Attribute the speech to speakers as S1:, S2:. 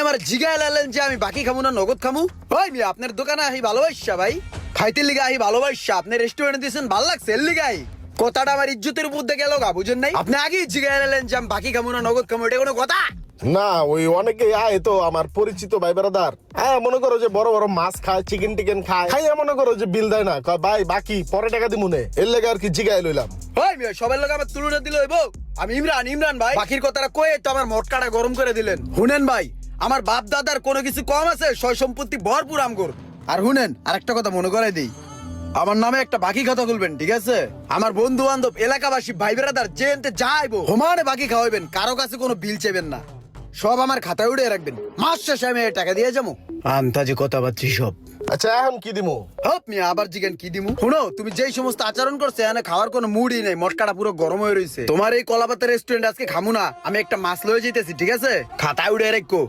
S1: আমার জিগায় লালেন যে আমি বাকি খামু না নগদ খামু। ওই মিয়া আপনার দোকানে আহি ভালোবাসা ভাই, খাইতে লিগা আহি ভালোবাসা, আপনি রেস্টুরেন্টে দিয়েছেন ভাল লাগছে এর লিগাই। কথাটা আমার ইজ্জতের উপর দিয়ে গেল গা, বুঝেন নাই? আপনি আগেই জিগায় লালেন যে আমি বাকি খামু না নগদ খামু, এটা কোনো কথা?
S2: না ওই অনেকে আয় তো আমার পরিচিত ভাই বেড়াদার, হ্যাঁ মনে করো যে বড় বড় মাছ খায়, চিকেন টিকেন খায়, খাইয়া মনে করো যে বিল দেয় না, কয় ভাই বাকি পরে টাকা দিমু নে, এর লেগে আর কি জিগাই লইলাম।
S1: ওই মিয়া সবার লোক আমার তুলনা দিল হইব? আমি ইমরান ভাই, বাকির কথাটা কয়ে তো আমার মটকাটা গরম করে দিলেন। শুনেন ভাই, আমার বাপ দাদার কোনো কিছু কম আছে? সয় সম্পত্তি ভরপুর আমগর। আর শুনেন আরেকটা কথা মনে করাই দিই, আমার নামে একটা বাকি খাতা খুলবেন, ঠিক আছে? আমার বন্ধু বান্ধব এলাকাবাসী ভাই বেড়াদার জেনতে যাইবো সমানে বাকি খাওয়াবেন, কারো কাছে কোনো বিল চেবেন না, সব আমার খাতায় উঠে রাখবেন। মাস শেষে আমি টাকা দিয়ে যাবো। আন্তাজি কথা পাচ্ছি সব।
S2: আচ্ছা এখন কি দিমু?
S1: হপ মিয়া আবার জিজ্ঞেন কি দিমু? শুনো, তুমি যেই সমস্ত আচরণ করছে এখানে খাওয়ার কোনো মুডই নেই, মটকাটা পুরো গরম হয়ে রয়েছে। তোমার এই কলাপাতা রেস্টুরেন্ট আজকে খামু না, আমি একটা মাছ লয়ে যেতেছি, ঠিক আছে? খাতায় উঠে রাখো।